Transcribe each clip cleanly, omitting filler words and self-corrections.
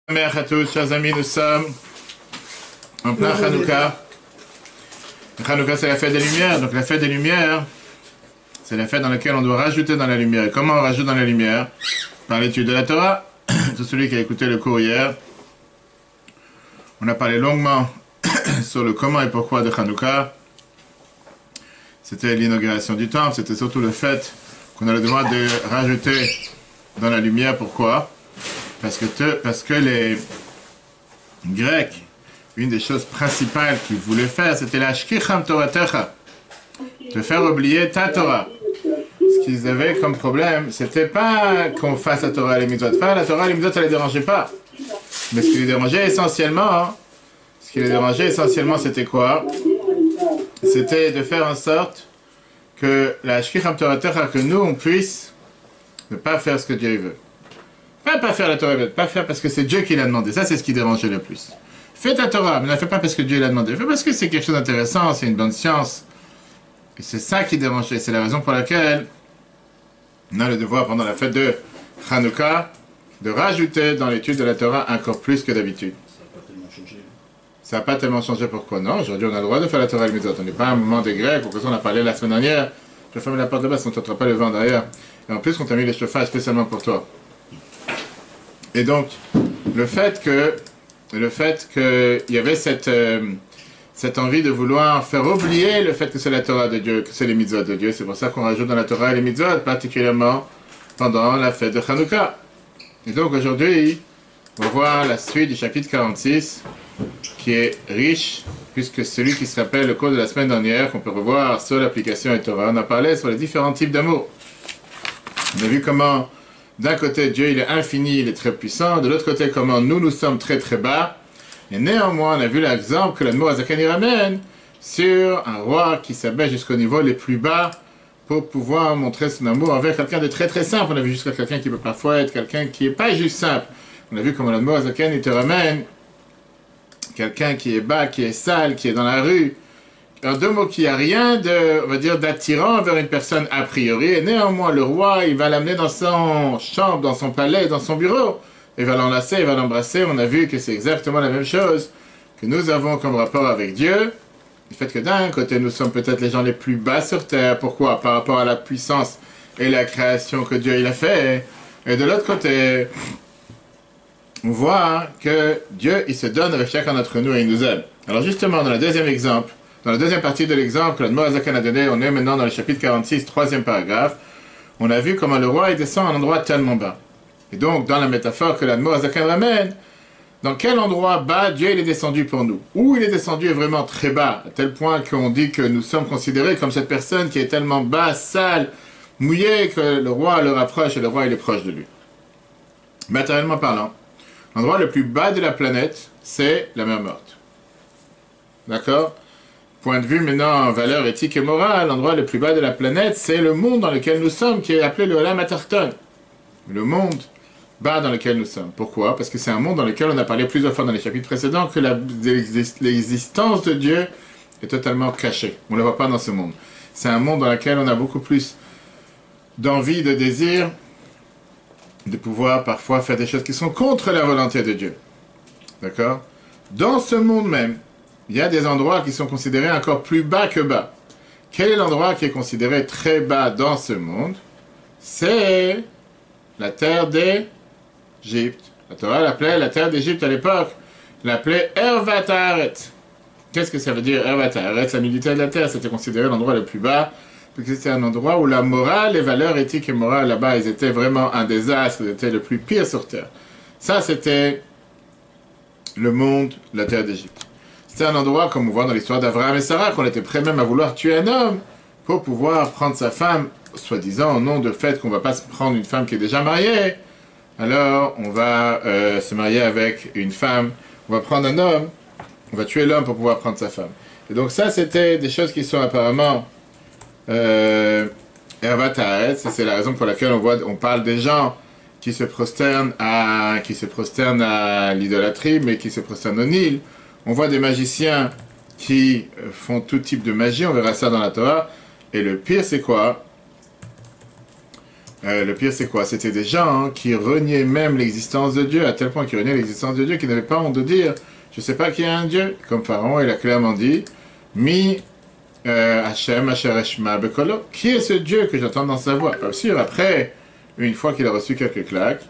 À tous, chers amis, nous sommes en plein Hanouka. Hanouka, c'est la fête des Lumières. Donc la fête des Lumières, c'est la fête dans laquelle on doit rajouter dans la lumière. Et comment on rajoute dans la lumière? Par l'étude de la Torah. Tout celui qui a écouté le cours hier, on a parlé longuement sur le comment et pourquoi de Hanouka. C'était l'inauguration du temple, c'était surtout le fait qu'on a le devoir de rajouter dans la lumière. Pourquoi? Parce que les Grecs, une des choses principales qu'ils voulaient faire, c'était la shkicham Toratecha, te faire oublier ta Torah. Ce qu'ils avaient comme problème, c'était pas qu'on fasse la Torah et les mitzvot. Faire la Torah et les mitzvot, ça les dérangeait pas. Mais ce qui les dérangeait essentiellement, c'était quoi? C'était de faire en sorte que la shkicham Toratecha, que nous, on puisse ne pas faire ce que Dieu veut. Pas faire la Torah, pas faire parce que c'est Dieu qui l'a demandé. Ça, c'est ce qui dérangeait le plus. Fais ta Torah, mais ne la fais pas parce que Dieu l'a demandé. Fais parce que c'est quelque chose d'intéressant, c'est une bonne science. Et c'est ça qui dérangeait. C'est la raison pour laquelle on a le devoir, pendant la fête de Hanouka, de rajouter dans l'étude de la Torah encore plus que d'habitude. Ça n'a pas tellement changé. Ça n'a pas tellement changé. Pourquoi? Non, aujourd'hui, on a le droit de faire la Torah et le mitzvot. On n'est pas à un moment des Grecs, pour que ça, on a parlé la semaine dernière. Je vais fermer la porte de bas, on ne t'entendra pas le vent derrière. Et en plus, on t'a mis les chauffages spécialement pour toi. Et donc, le fait qu'il y avait cette envie de vouloir faire oublier le fait que c'est la Torah de Dieu, que c'est les mitzvot de Dieu, c'est pour ça qu'on rajoute dans la Torah les mitzvot, particulièrement pendant la fête de Hanouka. Et donc aujourd'hui, on va voir la suite du chapitre 46, qui est riche, puisque celui qui se rappelle le cours de la semaine dernière, qu'on peut revoir sur l'application et Torah, on a parlé sur les différents types d'amour. On a vu comment d'un côté, Dieu, il est infini, il est très puissant. De l'autre côté, comment nous sommes très très bas. Et néanmoins, on a vu l'exemple que l'Admour HaZaken ramène sur un roi qui s'abaisse jusqu'au niveau les plus bas pour pouvoir montrer son amour avec quelqu'un de très très simple. On a vu jusqu'à quelqu'un qui peut parfois être quelqu'un qui n'est pas juste simple. On a vu comment l'Admour HaZaken, il te ramène quelqu'un qui est bas, qui est sale, qui est dans la rue. En deux mots, qu'il n'y a rien de, on va dire, d'attirant vers une personne a priori, et néanmoins, le roi, il va l'amener dans son chambre, dans son palais, dans son bureau, il va l'enlacer, il va l'embrasser. On a vu que c'est exactement la même chose que nous avons comme rapport avec Dieu. Le fait que d'un côté, nous sommes peut-être les gens les plus bas sur terre. Pourquoi? Par rapport à la puissance et la création que Dieu il a fait. Et de l'autre côté, on voit que Dieu, il se donne avec chacun d'entre nous et il nous aime. Alors justement, dans le deuxième exemple, dans la deuxième partie de l'exemple que l'Admour HaZaken a donné, on est maintenant dans le chapitre 46, troisième paragraphe. On a vu comment le roi il descend à un endroit tellement bas. Et donc, dans la métaphore que l'Admour HaZaken ramène, dans quel endroit bas Dieu il est descendu pour nous? Où il est descendu est vraiment très bas, à tel point qu'on dit que nous sommes considérés comme cette personne qui est tellement bas, sale, mouillée, que le roi le rapproche et le roi il est proche de lui. Matériellement parlant, l'endroit le plus bas de la planète, c'est la mer morte. D'accord? Point de vue maintenant en valeur éthique et morale, l'endroit le plus bas de la planète, c'est le monde dans lequel nous sommes, qui est appelé le Olam Atarton. Le monde bas dans lequel nous sommes. Pourquoi? Parce que c'est un monde dans lequel on a parlé plusieurs fois dans les chapitres précédents que l'existence de Dieu est totalement cachée. On ne la voit pas dans ce monde. C'est un monde dans lequel on a beaucoup plus d'envie, de désir, de pouvoir parfois faire des choses qui sont contre la volonté de Dieu. D'accord? Dans ce monde même, il y a des endroits qui sont considérés encore plus bas que bas. Quel est l'endroit qui est considéré très bas dans ce monde? C'est la terre d'Égypte. La Torah l'appelait la terre d'Égypte à l'époque, l'appelait Ervat Haaret. Qu'est-ce que ça veut dire Ervat Haaret? La nudité de la terre, c'était considéré l'endroit le plus bas, parce que c'était un endroit où la morale, les valeurs éthiques et morales là-bas, ils étaient vraiment un désastre, ils étaient le plus pire sur terre. Ça, c'était le monde, la terre d'Égypte. C'est un endroit, comme on voit dans l'histoire d'Abraham et Sarah, qu'on était prêt même à vouloir tuer un homme pour pouvoir prendre sa femme, soi-disant au nom du fait qu'on ne va pas se prendre une femme qui est déjà mariée. Alors, on va se marier avec une femme, on va prendre un homme, on va tuer l'homme pour pouvoir prendre sa femme. Et donc ça, c'était des choses qui sont apparemment Ervat Haaret. C'est la raison pour laquelle on parle des gens qui se prosternent à l'idolâtrie, mais qui se prosternent au Nil. On voit des magiciens qui font tout type de magie, on verra ça dans la Torah. Et le pire, c'est quoi? Le pire, c'est quoi? C'était des gens qui reniaient même l'existence de Dieu, à tel point qu'ils reniaient l'existence de Dieu, qu'ils n'avaient pas honte de dire, je ne sais pas qu'il y a un Dieu. Comme Pharaon, il a clairement dit, Mi Hachem Asher Eshma Bekolo. Qui est ce Dieu que j'entends dans sa voix? Pas sûr, après, une fois qu'il a reçu quelques claques,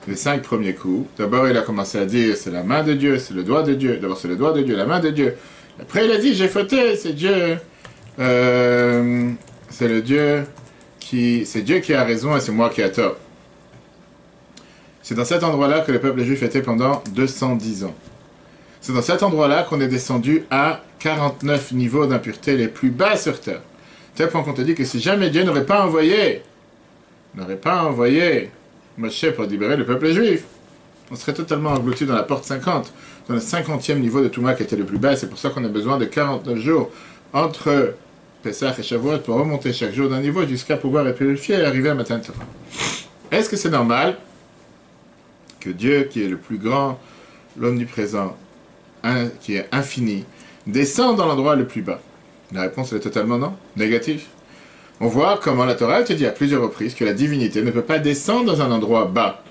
les 5 premiers coups, d'abord il a commencé à dire, c'est la main de Dieu, c'est le doigt de Dieu. D'abord c'est le doigt de Dieu, la main de Dieu. Après il a dit, j'ai fauté, c'est Dieu. C'est le Dieu c'est Dieu qui a raison et c'est moi qui ai tort. C'est dans cet endroit-là que le peuple juif était pendant 210 ans. C'est dans cet endroit-là qu'on est descendu à 49 niveaux d'impureté les plus bas sur terre. Tel point qu'on te dit que si jamais Dieu n'aurait pas envoyé Moshe pour libérer le peuple juif, on serait totalement englouti dans la porte 50, dans le 50e niveau de Touma qui était le plus bas. C'est pour ça qu'on a besoin de 49 jours entre Pessah et Shavuot pour remonter chaque jour d'un niveau jusqu'à pouvoir être purifié et arriver à Matan Torah. Est-ce que c'est normal que Dieu, qui est le plus grand, l'omniprésent, qui est infini, descend dans l'endroit le plus bas? La réponse est totalement non, négatif. On voit comment la Torah te dit à plusieurs reprises que la divinité ne peut pas descendre dans un endroit bas.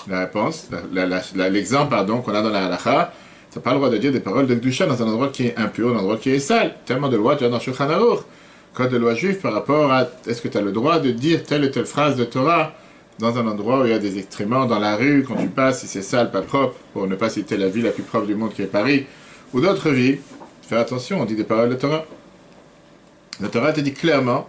La réponse, l'exemple qu'on a dans la halakha, tu n'as pas le droit de dire des paroles de Kedusha dans un endroit qui est impur, un endroit qui est sale. Tellement de lois tu as dans Shulchan Aruch, code de loi juif par rapport à est-ce que tu as le droit de dire telle ou telle phrase de Torah dans un endroit où il y a des excréments dans la rue, quand tu passes, si c'est sale, pas propre, pour ne pas citer la ville la plus propre du monde qui est Paris, ou d'autres villes. Fais attention, on dit des paroles de Torah. La Torah te dit clairement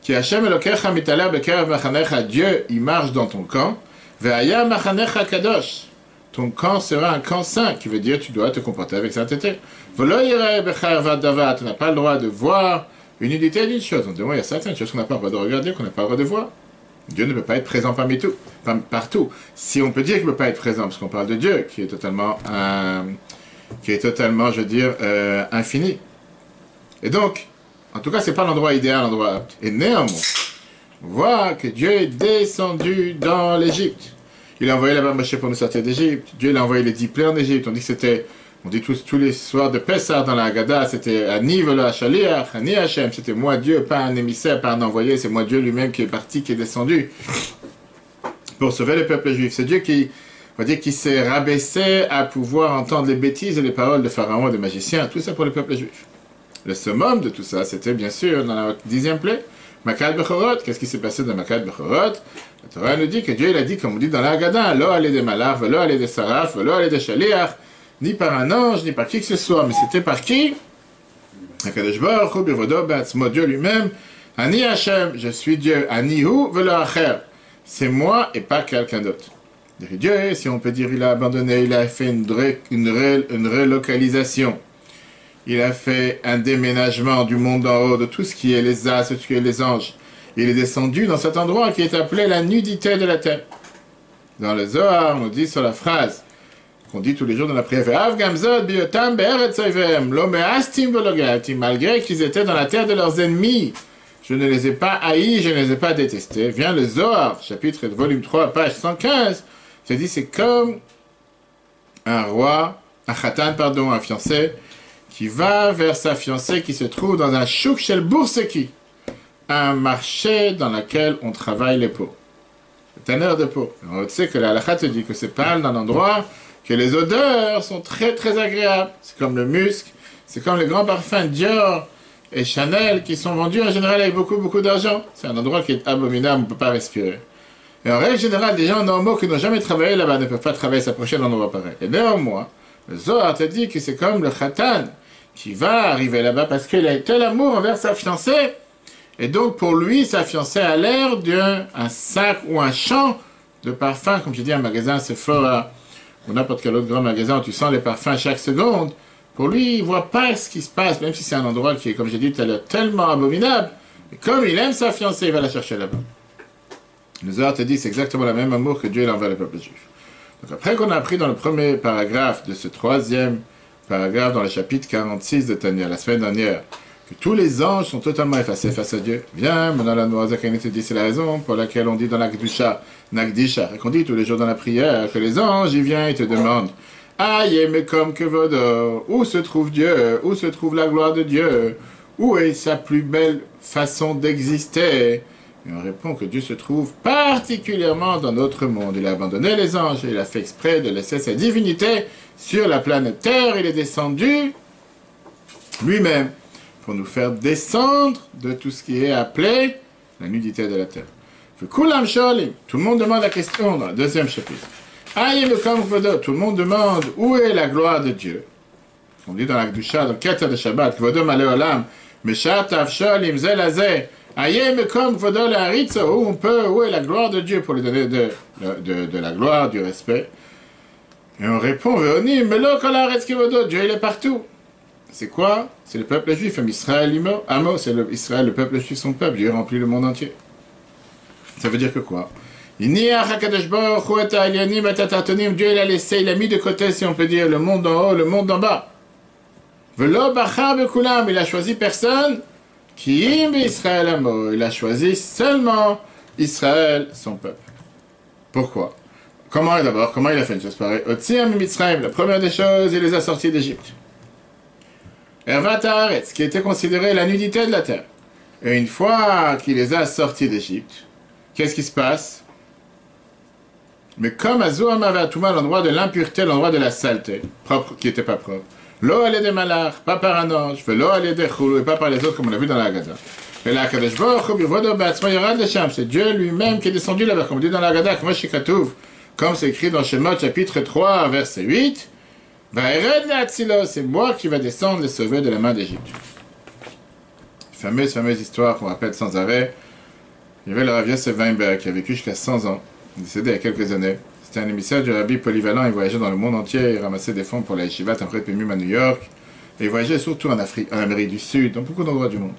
Ki Hashem Elokecha mitala b'kerev machanecha, Dieu, il marche dans ton camp, ve'aya machanecha kadosh. Ton camp sera un camp saint, qui veut dire tu dois te comporter avec sainteté. V'lo yireh b'charvat davar, tu n'as pas le droit de voir une unité d'une chose. On dit, il y a certaines choses qu'on n'a pas le droit de regarder, qu'on n'a pas le droit de voir. Dieu ne peut pas être présent partout. Si on peut dire qu'il ne peut pas être présent, parce qu'on parle de Dieu, qui est totalement, je veux dire, infini. Et donc, en tout cas, ce n'est pas l'endroit idéal, l'endroit apte. Et néanmoins, on voit que Dieu est descendu dans l'Égypte. Il a envoyé là-bas Moshe pour nous sortir d'Égypte. Dieu il a envoyé les 10 plaies en Égypte. On dit tous les soirs de Pessah dans la Haggadah, c'était Ani velo Hashaliach, Ani Hashem, c'était moi Dieu, pas un émissaire, pas un envoyé, c'est moi Dieu lui-même qui est parti, qui est descendu pour sauver le peuple juif. C'est Dieu qui s'est rabaissé à pouvoir entendre les bêtises et les paroles de Pharaon et des magiciens, tout ça pour le peuple juif. Le summum de tout ça, c'était bien sûr dans la 10e plaie, Makat Bechorot. Qu'est-ce qui s'est passé dans Makat Bechorot? La Torah nous dit que Dieu il a dit, comme on dit dans la Haggadah, Lo ale de malach, velo ale de saraf, velo ale de shaliach, ni par un ange, ni par qui que ce soit, mais c'était par qui? Hakadosh Baruch Hu b'vodo b'atzmo, Dieu lui-même. Ani Hashem, je suis Dieu. Ani hu velo acher, c'est moi et pas quelqu'un d'autre. Dieu, si on peut dire, il a abandonné, il a fait une relocalisation. Il a fait un déménagement du monde en haut, de tout ce qui est les astres, tout ce qui est les anges. Il est descendu dans cet endroit qui est appelé la nudité de la terre. Dans le Zohar, on nous dit sur la phrase qu'on dit tous les jours dans la prière, malgré qu'ils étaient dans la terre de leurs ennemis, je ne les ai pas haïs, je ne les ai pas détestés. Vient le Zohar, chapitre volume 3, page 115, c'est dit, c'est comme un un fiancé, qui va vers sa fiancée qui se trouve dans un chouk shel bourseki, un marché dans lequel on travaille les peaux, le tanneur de peau. On sait que la halakha te dit que c'est pas dans un endroit que les odeurs sont très très agréables. C'est comme le musc, c'est comme les grands parfums Dior et Chanel qui sont vendus en général avec beaucoup d'argent. C'est un endroit qui est abominable, on ne peut pas respirer. Et en règle générale, des gens normaux qui n'ont jamais travaillé là-bas ne peuvent pas travailler s'approcher d'un endroit pareil. Et néanmoins, le Zohar te dit que c'est comme le khatan qui va arriver là-bas parce qu'il a tel amour envers sa fiancée. Et donc pour lui, sa fiancée a l'air d'un sac ou un champ de parfums, comme je dis, un magasin Sephora ou n'importe quel autre grand magasin où tu sens les parfums chaque seconde. Pour lui, il ne voit pas ce qui se passe, même si c'est un endroit qui est, comme j'ai dit tout à l'heure, tellement abominable. Et comme il aime sa fiancée, il va la chercher là-bas. Le Zohar te dit c'est exactement le même amour que Dieu a envers le peuple juif. Donc après qu'on a appris dans le premier paragraphe de ce 3e paragraphe dans le chapitre 46 de Tania, la semaine dernière, que tous les anges sont totalement effacés face à Dieu. Viens, maintenant la Noazakani te dit c'est la raison pour laquelle on dit dans la Kedusha, Nagdisha, et qu'on dit tous les jours dans la prière, que les anges, ils viennent et te demandent, aïe, mais comme que Vodo, où se trouve Dieu, où se trouve la gloire de Dieu, où est sa plus belle façon d'exister, Et on répond que Dieu se trouve particulièrement dans notre monde. Il a abandonné les anges et il a fait exprès de laisser sa divinité sur la planète Terre. Il est descendu lui-même pour nous faire descendre de tout ce qui est appelé la nudité de la Terre. Tout le monde demande la question dans le deuxième chapitre. Tout le monde demande où est la gloire de Dieu. On dit dans la Kedusha, dans le Keter de Shabbat, Kvodom Aleolam, Meshatav Sholim Zelazeh, où est la gloire de Dieu pour lui donner de la gloire, du respect. Et on répond, Dieu il est partout. C'est quoi? C'est le peuple juif, Israël Amo, c'est Israël, le peuple juif, son peuple, Dieu remplit le monde entier. Ça veut dire que quoi? Dieu il a laissé, il a mis de côté, si on peut dire, le monde en haut, le monde en bas. Il a choisi personne. Israël Amo, il a choisi seulement Israël, son peuple. Pourquoi? Comment il a fait une chose pareille? La première des choses, il les a sortis d'Égypte. Ervat Haaretz, qui était considéré la nudité de la terre. Et une fois qu'il les a sortis d'Égypte, qu'est-ce qui se passe? Mais comme Azouamavatouma, l'endroit de l'impureté, l'endroit de la saleté, propre, qui n'était pas propre. L'eau allait des malars, pas par un ange, l'eau allait des choulou, et pas par les autres, comme on a vu dans la Haggadah. Et la Kadosh Baruch Hu, c'est Dieu lui-même qui est descendu là-bas, comme on dit dans la Haggadah, comme c'est écrit dans Shemot, chapitre 3, verset 8. C'est moi qui va descendre les sauver de la main d'Égypte. Fameuse histoire qu'on rappelle sans arrêt. Il y avait le Rav Yosef Weinberg qui a vécu jusqu'à 100 ans, décédé il y a quelques années. C'était un émissaire du Rabbi polyvalent, il voyageait dans le monde entier, il ramassait des fonds pour la Yeshivat, après Pemum à New York, et il voyageait surtout en Afrique, en Amérique du Sud, dans beaucoup d'endroits du monde.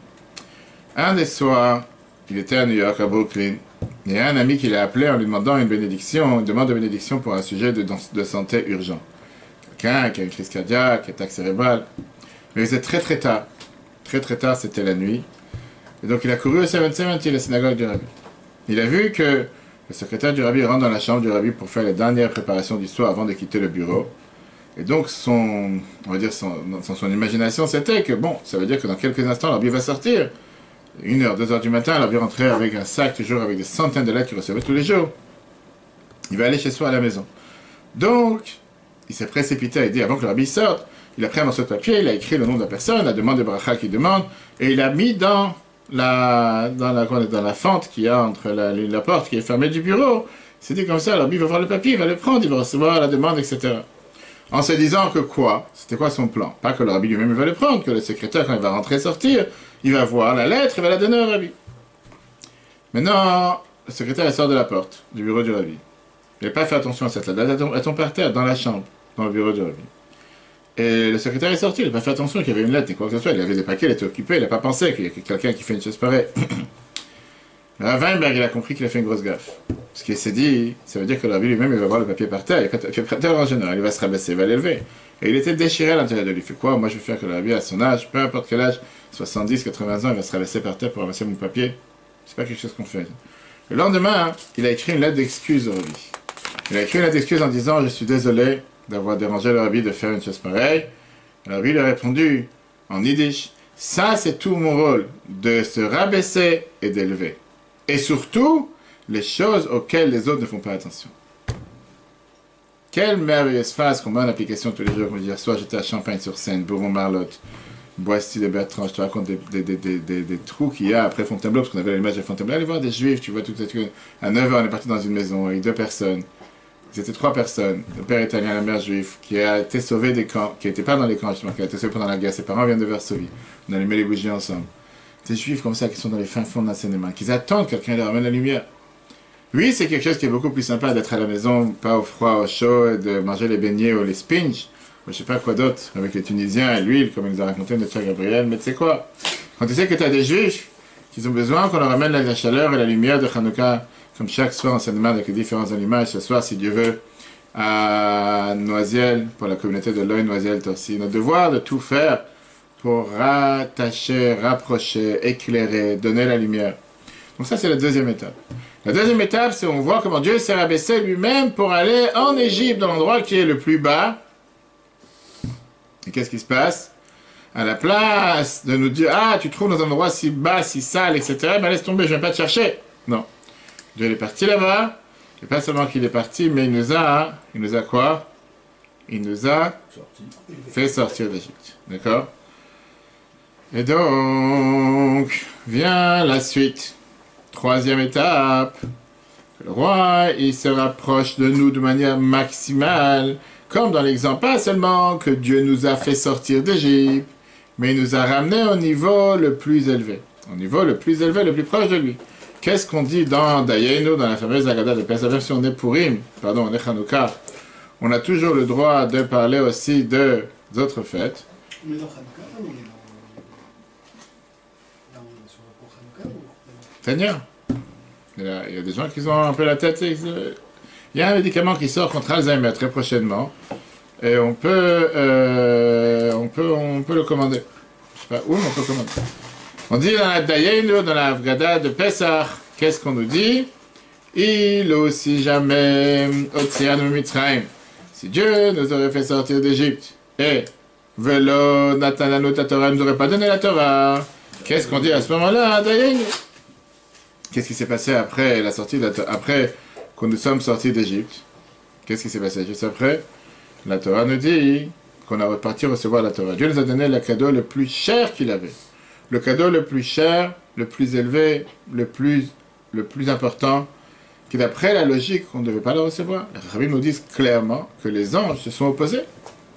Un des soirs, il était à New York, à Brooklyn, et il y a un ami qui l'a appelé en lui demandant une demande de bénédiction pour un sujet de santé urgent. Quelqu'un qui a une crise cardiaque, attaque cérébrale. Mais il faisait très tard, c'était la nuit. Et donc il a couru au 770, la synagogue du Rabbi. Il a vu que le secrétaire du Rabbi rentre dans la chambre du Rabbi pour faire les dernières préparations du soir avant de quitter le bureau. Et donc son imagination, c'était que bon, ça veut dire que dans quelques instants, le Rabbi va sortir. 1h, 2h du matin, le Rabbi rentrait avec un sac, toujours avec des centaines de lettres qu'il recevait tous les jours. Il va aller chez soi à la maison. Donc, il s'est précipité à aider avant que le Rabbi sorte. Il a pris un morceau de papier, il a écrit le nom de la personne, la demande de bracha qu'il demande, et il a mis dans la fente qu'il y a entre la porte qui est fermée du bureau. Il s'est dit comme ça, le Rabbi va voir le papier, il va le prendre, il va recevoir la demande, etc. En se disant que quoi? C'était quoi son plan? Pas que le Rabbi lui-même va le prendre, que le secrétaire, quand il va rentrer sortir, il va voir la lettre, il va la donner au Rabbi. Maintenant, le secrétaire sort de la porte du bureau du Rabbi. Il n'a pas fait attention à cette lettre, elle tombe par terre, dans la chambre, dans le bureau du Rabbi. Et le secrétaire est sorti, il n'a pas fait attention qu'il y avait une lettre et quoi que ce soit, il avait des paquets, il était occupé, il n'a pas pensé qu'il y a quelqu'un qui fait une chose pareille. Weinberg, il a compris qu'il a fait une grosse gaffe. Ce qu'il s'est dit, ça veut dire que le Rabbi lui-même, il va voir le papier par terre, il n'y a pas de papier par terre en général, il va se rabaisser, il va l'élever. Et il était déchiré à l'intérieur de lui. Il fait quoi? Moi je veux faire que le Rabbi à son âge, peu importe quel âge, 70, 80 ans, il va se rabaisser par terre pour ramasser mon papier. C'est pas quelque chose qu'on fait. Le lendemain, il a écrit une lettre d'excuse au Rabbi. Il a écrit une lettre d'excuse en disant « Je suis désolé d'avoir dérangé le Rabbi de faire une chose pareille. » Le Rabbi lui a répondu en yiddish « Ça, c'est tout mon rôle, de se rabaisser et d'élever. Et surtout, les choses auxquelles les autres ne font pas attention. » Quelle merveilleuse phrase qu'on met en application tous les jours. Comme hier soir, j'étais à Champagne-sur-Seine, Bourbon-Marlotte, Boissy de Bertrand. Je te raconte des trous qu'il y a après Fontainebleau, parce qu'on avait l'image de Fontainebleau. Allez voir des juifs, tu vois, tout à 9h, on est parti dans une maison avec 2 personnes. C'était 3 personnes, le père italien, la mère juive, qui a été sauvé des camps, qui n'était pas dans les camps, justement, qui a été sauvé pendant la guerre. Ses parents viennent de Varsovie. On allumait les bougies ensemble. Des juifs comme ça qui sont dans les fins fonds de l'enseignement, qui attendent que quelqu'un leur ramène la lumière. Oui, c'est quelque chose qui est beaucoup plus sympa d'être à la maison, pas au froid, au chaud, et de manger les beignets ou les spinach, ou je sais pas quoi d'autre, avec les Tunisiens et l'huile, comme il nous a raconté notre cher Gabriel, mais tu sais quoi? Quand tu sais que tu as des juifs qui ont besoin qu'on leur ramène la chaleur et la lumière de Hanouka, comme chaque soir on se demande avec les différents aliments, et ce soir, si Dieu veut, à Noisiel, pour la communauté de l'Oeil Noisiel Torsi, notre devoir de tout faire pour rattacher, rapprocher, éclairer, donner la lumière. Donc ça, c'est la deuxième étape. La deuxième étape, c'est on voit comment Dieu s'est rabaissé lui-même pour aller en Égypte, dans l'endroit qui est le plus bas. Et qu'est-ce qui se passe? À la place de nous dire, ah, tu trouves dans un endroit si bas, si sale, etc., ben laisse tomber, je ne viens pas te chercher. Non. Dieu est parti là-bas, et pas seulement qu'il est parti, mais il nous a quoi? Il nous a fait sortir d'Égypte. D'accord? Et donc, vient la suite. Troisième étape. Le roi, il se rapproche de nous de manière maximale, comme dans l'exemple, pas seulement que Dieu nous a fait sortir d'Égypte, mais il nous a ramenés au niveau le plus élevé. Au niveau le plus élevé, le plus proche de lui. Qu'est-ce qu'on dit dans Dayenu, dans la fameuse Agada de Pesach, même si on est Purim, pardon, on est Hanouka, on a toujours le droit de parler aussi d'autres fêtes. On est dans Hanouka ou on est là, on est sur la pour Hanouka ou... Seigneur, il y a des gens qui ont un peu la tête. Il y a un médicament qui sort contre Alzheimer très prochainement. Et on peut le commander. Je sais pas où, mais on peut le commander. On dit dans la Dayenu, dans la Haggadah de Pesach, qu'est-ce qu'on nous dit? Il aussi jamais Otseanu Mitzrayim. Si Dieu nous aurait fait sortir d'Égypte, et Velo Natananu Torah nous aurait pas donné la Torah, qu'est-ce qu'on dit à ce moment-là, Dayenu? Qu'est-ce qui s'est passé après la sortie de après que nous sommes sortis d'Égypte? Qu'est-ce qui s'est passé juste après? La Torah nous dit qu'on a reparti recevoir la Torah. Dieu nous a donné le cadeau le plus cher qu'il avait. Le cadeau le plus cher, le plus élevé, le plus important, qui d'après la logique, on ne devait pas le recevoir. Les rabbins nous disent clairement que les anges se sont opposés.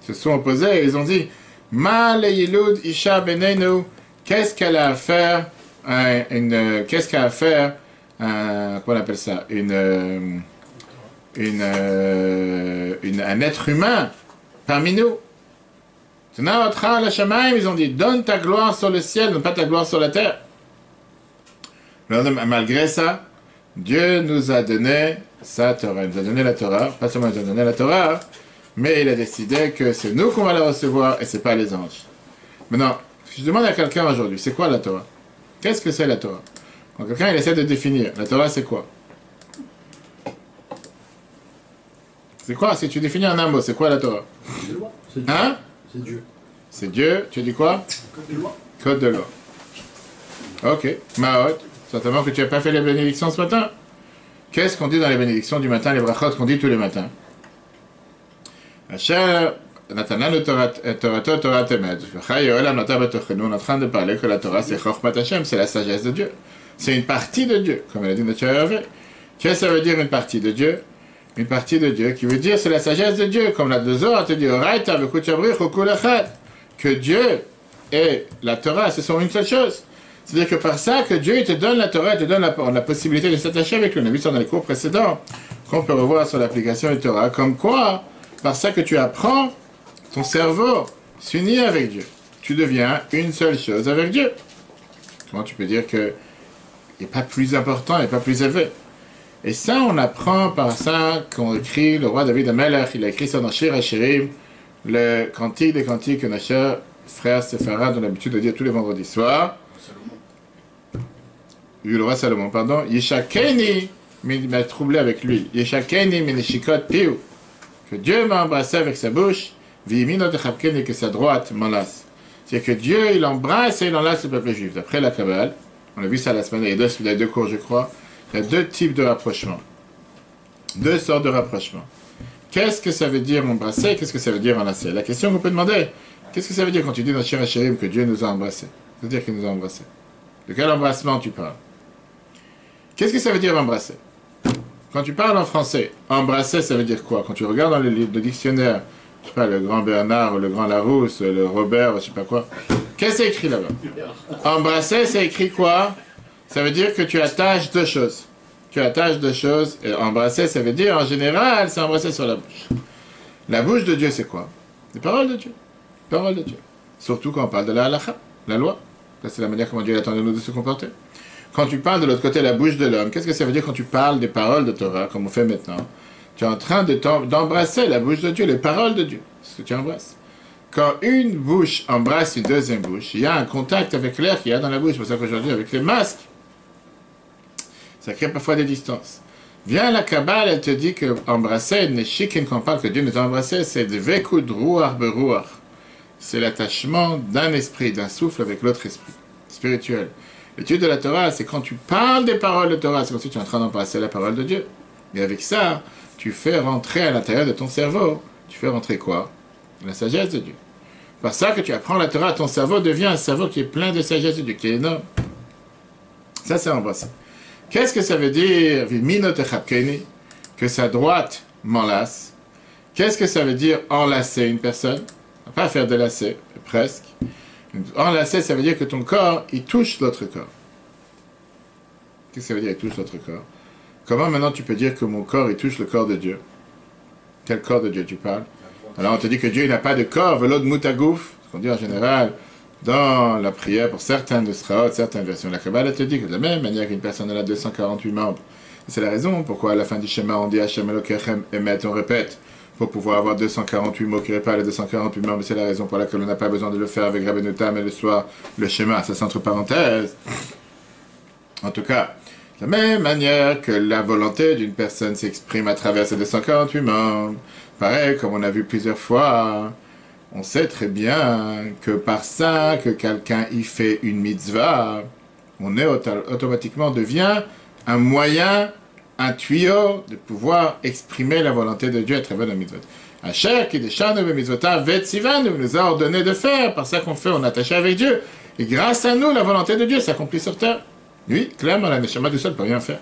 Et ils ont dit, Ma leilud isha benenu, qu'est-ce qu'elle a à faire qu'est-ce qu'elle a à faire comment on appelle ça un être humain parmi nous. Ils ont dit, donne ta gloire sur le ciel, donne pas ta gloire sur la terre. Malgré ça, Dieu nous a donné sa Torah. Il nous a donné la Torah, pas seulement il nous a donné la Torah, mais il a décidé que c'est nous qu'on va la recevoir et c'est pas les anges. Maintenant, si je demande à quelqu'un aujourd'hui, c'est quoi la Torah? Qu'est-ce que c'est la Torah? Quand quelqu'un il essaie de définir, la Torah c'est quoi? C'est quoi? Si tu définis en un mot, c'est quoi la Torah? C'est loi. C'est Dieu. Hein? C'est Dieu. C'est Dieu, tu dis quoi? Code de loi. Code de loi. Ok, Mahot, certainement que tu n'as pas fait les bénédictions ce matin. Qu'est-ce qu'on dit dans les bénédictions du matin, les brachot qu'on dit tous les matins? Asher, Natananu Torato Torah Temed. On est en train de parler que la Torah c'est Chochmat Hashem, c'est la sagesse de Dieu. C'est une partie de Dieu, comme elle a dit notre cher Hervé. Qu'est-ce que ça veut dire une partie de Dieu? Une partie de Dieu qui veut dire c'est la sagesse de Dieu, comme la Dezor te dit que Dieu et la Torah, ce sont une seule chose. C'est-à-dire que par ça, que Dieu il te donne la Torah, il te donne la possibilité de s'attacher avec lui. On a vu ça dans les cours précédents, qu'on peut revoir sur l'application du Torah, comme quoi, par ça que tu apprends, ton cerveau s'unit avec Dieu. Tu deviens une seule chose avec Dieu. Comment tu peux dire qu'il n'est pas plus important, il n'est pas plus élevé? Et ça, on apprend par ça qu'on écrit, le roi David Amelech, il a écrit ça dans Shir HaShirim, le cantique des cantiques que nos chers frères séfarades ont l'habitude de dire tous les vendredis soirs. Le roi Salomon, pardon. Yeshakeni, mais il m'a troublé avec lui. Yeshakeni, meneshikot piu. Que Dieu m'a embrassé avec sa bouche. Vimino techapkeni, que sa droite m'enlace. C'est que Dieu, il embrasse et il enlace le peuple juif. D'après la Kabbale, on a vu ça la semaine, il y a deux cours, je crois. Il y a deux types de rapprochement. Deux sortes de rapprochement. Qu'est-ce que ça veut dire embrasser? Qu'est-ce que ça veut dire enlacer? La question qu'on peut demander, qu'est-ce que ça veut dire quand tu dis dans Shir HaShirim que Dieu nous a embrassés? Ça veut dire qu'il nous a embrassés. De quel embrassement tu parles? Qu'est-ce que ça veut dire embrasser? Quand tu parles en français, embrasser, ça veut dire quoi? Quand tu regardes dans le dictionnaire, je sais pas, le grand Bernard, ou le grand Larousse, le Robert, je sais pas quoi, qu'est-ce que c'est écrit là-bas? Embrasser, c'est écrit quoi? Ça veut dire que tu attaches deux choses. Tu attaches deux choses, et embrasser, ça veut dire, en général, c'est embrasser sur la bouche. La bouche de Dieu, c'est quoi? Les paroles de Dieu. Les paroles de Dieu. Surtout quand on parle de la halakha, la loi. Ça, c'est la manière comment Dieu attend de nous de se comporter. Quand tu parles de l'autre côté, la bouche de l'homme, qu'est-ce que ça veut dire quand tu parles des paroles de Torah, comme on fait maintenant? Tu es en train d'embrasser la bouche de Dieu, les paroles de Dieu. C'est ce que tu embrasses. Quand une bouche embrasse une deuxième bouche, il y a un contact avec l'air qu'il y a dans la bouche. C'est pour ça qu'aujourd'hui, avec les masques, ça crée parfois des distances. Viens la Kabbale, elle te dit que embrasser, Neshikin, qu'on parle que Dieu nous a embrassé, c'est de vekud ruach beruach. C'est l'attachement d'un esprit, d'un souffle avec l'autre esprit spirituel. L'étude de la Torah, c'est quand tu parles des paroles de Torah, c'est comme si tu es en train d'en passer la parole de Dieu. Et avec ça, tu fais rentrer à l'intérieur de ton cerveau, tu fais rentrer quoi? La sagesse de Dieu. Par ça que tu apprends la Torah, ton cerveau devient un cerveau qui est plein de sagesse de Dieu, qui est énorme. Ça, c'est embrassé. Qu'est-ce que ça veut dire, que sa droite m'enlace? Qu'est-ce que ça veut dire enlacer une personne? Pas faire de lacet, presque. Enlacer, ça veut dire que ton corps, il touche l'autre corps. Qu'est-ce que ça veut dire, il touche l'autre corps? Comment maintenant tu peux dire que mon corps, il touche le corps de Dieu? Quel corps de Dieu tu parles? Alors on te dit que Dieu, il n'a pas de corps, velo de moutagouf, ce qu'on dit en général dans la prière pour certaines de Sraot, certaines versions de la Kabbalah, te dit que de la même manière qu'une personne a 248 membres. C'est la raison pourquoi à la fin du schéma on dit Hashem Elokechem Emet, on répète, pour pouvoir avoir 248 mots qui réparent les 248 membres. C'est la raison pour laquelle on n'a pas besoin de le faire avec Rabbeinu Tam et le soir, le schéma, ça c'est entre parenthèses. En tout cas, de la même manière que la volonté d'une personne s'exprime à travers ces 248 membres, pareil, comme on a vu plusieurs fois, on sait très bien que par ça, que quelqu'un y fait une mitzvah, on est automatiquement devient un moyen, un tuyau de pouvoir exprimer la volonté de Dieu à travers la mitzvot. Asher qui déchane le mitzvota vetsivan nous a ordonné de faire, par ça qu'on fait, on est attaché avec Dieu. Et grâce à nous, la volonté de Dieu s'accomplit sur terre. Oui, clairement, la neshama du sol ne peut rien faire.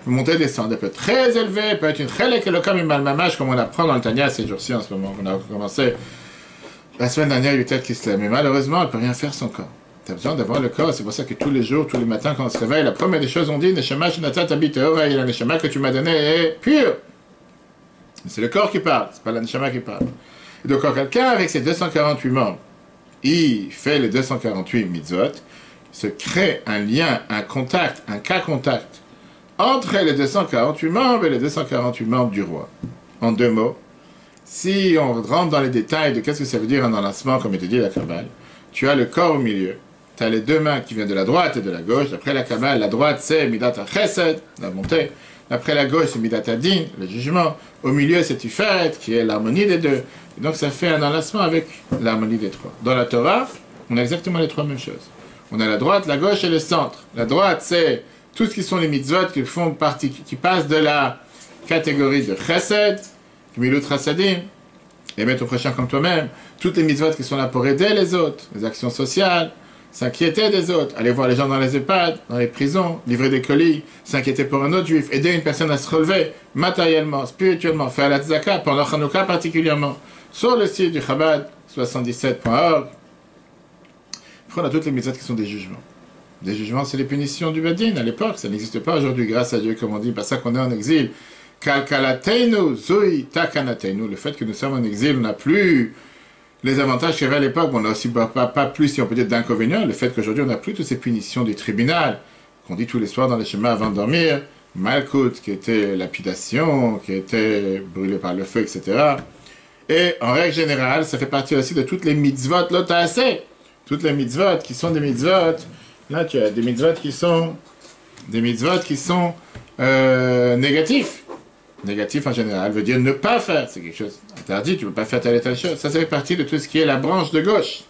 Monter et descendre, elle peut être très élevée, peut être une chelek elokam imal mamash, comme on apprend dans le Tanya ces jours-ci en ce moment. On a commencé la semaine dernière, il y a eu tête qui se lève, mais malheureusement, elle ne peut rien faire son corps. Tu as besoin d'avoir le corps, c'est pour ça que tous les jours, tous les matins, quand on se réveille, la première des choses, on dit neshama shenata tabit oreille, la neshama que tu m'as donnée est pure. C'est le corps qui parle, c'est pas la neshama qui parle. Et donc, quand quelqu'un, avec ses 248 membres, il fait les 248 mitzvot, se crée un lien, un contact, un cas contact entre les 248 membres et les 248 membres du roi. En deux mots, si on rentre dans les détails de qu'est-ce que ça veut dire un enlacement, comme il dit la Kabbale, tu as le corps au milieu, tu as les deux mains qui viennent de la droite et de la gauche. Après la Kabbale, la droite c'est Midat HaChesed, la bonté. Après la gauche c'est Midat HaDin, le jugement. Au milieu c'est Tiferet, qui est l'harmonie des deux. Et donc ça fait un enlacement avec l'harmonie des trois. Dans la Torah, on a exactement les trois mêmes choses. On a la droite, la gauche et le centre. La droite c'est tout ce qui sont les mitzvot qui font partie, qui passent de la catégorie de Chesed, Gmilut Chasadim, aimer ton prochain comme toi-même, toutes les mitzvot qui sont là pour aider les autres, les actions sociales, s'inquiéter des autres, aller voir les gens dans les EHPAD, dans les prisons, livrer des colis, s'inquiéter pour un autre juif, aider une personne à se relever matériellement, spirituellement, faire la tzaka, pendant Hanouka particulièrement, sur le site du Chabad 77.org. On a toutes les mitzvot qui sont des jugements. Des jugements, c'est les punitions du Bedin à l'époque, ça n'existe pas aujourd'hui, grâce à Dieu, comme on dit, parce ça qu'on est en exil. Kalkalateinu, zui takanateinu. Le fait que nous sommes en exil, on n'a plus les avantages qu'il y avait à l'époque, on n'a aussi pas plus, si on peut dire, d'inconvénients. Le fait qu'aujourd'hui, on n'a plus toutes ces punitions du tribunal, qu'on dit tous les soirs dans les schémas avant de dormir, Malkout, qui était lapidation, qui était brûlé par le feu, etc. Et en règle générale, ça fait partie aussi de toutes les mitzvot lotassé. Toutes les mitzvot qui sont des mitzvot. Là, tu as des mitzvot qui sont négatifs. Négatif en général veut dire ne pas faire. C'est quelque chose interdit, tu ne peux pas faire telle et telle chose. Ça fait partie de tout ce qui est la branche de gauche.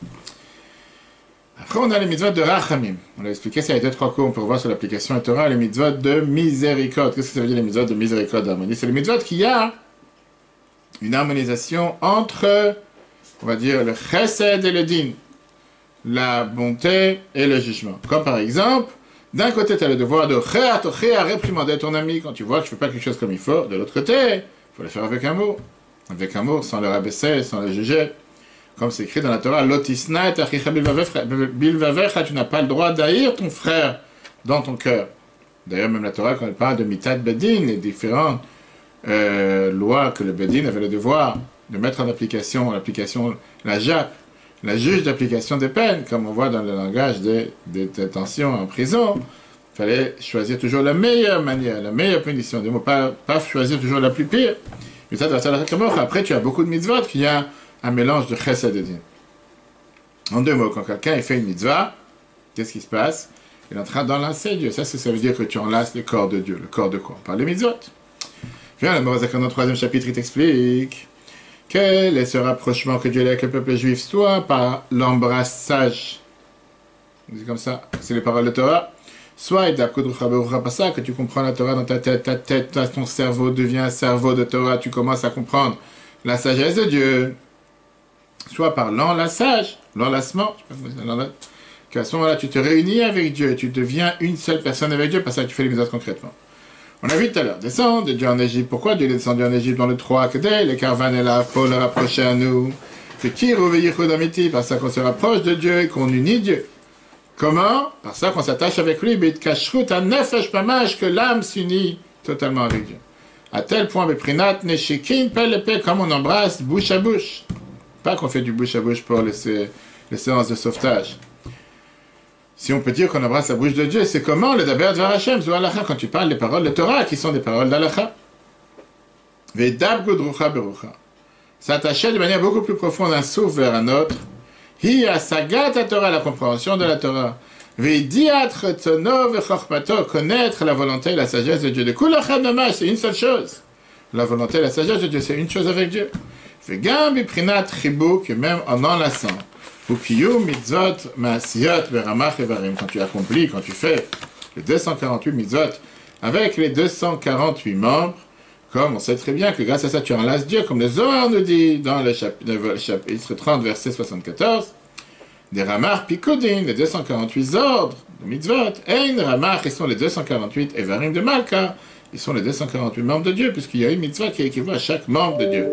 Après, on a les mitzvot de Rachamim. On l'a expliqué, ça a été trois cours, on peut voir sur l'application Torah, les mitzvot de miséricorde. Qu'est-ce que ça veut dire les mitzvot de miséricorde, d'harmonie? C'est les mitzvot qui a une harmonisation entre, on va dire, le chesed et le din, la bonté et le jugement. Comme par exemple, d'un côté, tu as le devoir de réprimander ton ami quand tu vois que tu ne fais pas quelque chose comme il faut. De l'autre côté, il faut le faire avec amour. Avec amour, sans le rabaisser, sans le juger. Comme c'est écrit dans la Torah, Lotisna et achicha bilvavecha, tu n'as pas le droit d'haïr ton frère dans ton cœur. D'ailleurs, même la Torah, quand elle parle de mitat bedin, les différentes lois que le bedin avait le devoir de mettre en application, la JAP, la juge d'application des peines, comme on voit dans le langage des détentions en prison, il fallait choisir toujours la meilleure manière, la meilleure punition. Ne pas choisir toujours la plus pire. Mais ça, après, tu as beaucoup de mitzvot qui a un mélange de chesed et din. En deux mots, quand quelqu'un fait une mitzvah, qu'est-ce qui se passe? Il est en train d'enlacer Dieu. Ça veut dire que tu enlaces le corps de Dieu. Le corps de quoi? On parle des mitzvot. Viens, dans le 3e chapitre, il t'explique. Quel est ce rapprochement que Dieu a avec le peuple juif? Soit par l'embrassage, c'est comme ça, c'est les paroles de Torah, Soit pas ça, que tu comprends la Torah dans ta tête, ton cerveau devient un cerveau de Torah, tu commences à comprendre la sagesse de Dieu. Soit par l'enlacement, qu'à ce moment-là, tu te réunis avec Dieu et tu deviens une seule personne avec Dieu, parce que tu fais les méthodes concrètement. On a vu tout à l'heure, descendre de Dieu en Égypte. Pourquoi Dieu est descendu en Égypte dans le 3 que les caravanes est là pour le rapprocher à nous. C'est qui d'amitié, par ça qu'on se rapproche de Dieu et qu'on unit Dieu. Comment? Par ça qu'on s'attache avec lui, mais kashrut à nefesh pamash, que l'âme s'unit totalement avec Dieu. À tel point, beprinat neshekin pellepé, comme on embrasse bouche à bouche. Pas qu'on fait du bouche à bouche pour les séances de sauvetage. Si on peut dire qu'on embrasse la bouche de Dieu, c'est comment le daber dvar Hashem, zo halacha, quand tu parles des paroles de Torah, qui sont des paroles d'halacha. Vedab godrucha berucha. S'attacher de manière beaucoup plus profonde un souffle vers un autre. Hi asagat à Torah, la compréhension de la Torah. Vediat retzono vechorpato, connaître la volonté et la sagesse de Dieu. De kulachad mamash, c'est une seule chose. La volonté et la sagesse de Dieu, c'est une chose avec Dieu. Vegam biprinat chibuk, même en enlaçant. Ukiyum mitzvot maasiyot beramach evarim. Quand tu accomplis, quand tu fais les 248 mitzvot avec les 248 membres, comme on sait très bien que grâce à ça tu enlaces Dieu, comme le Zohar nous dit dans le chapitre 30, verset 74, des ramach pikodin, les 248 ordres de mitzvot, ein ramach, ils sont les 248 evarim de Malka, ils sont les 248 membres de Dieu, puisqu'il y a une mitzvah qui équivaut à chaque membre de Dieu.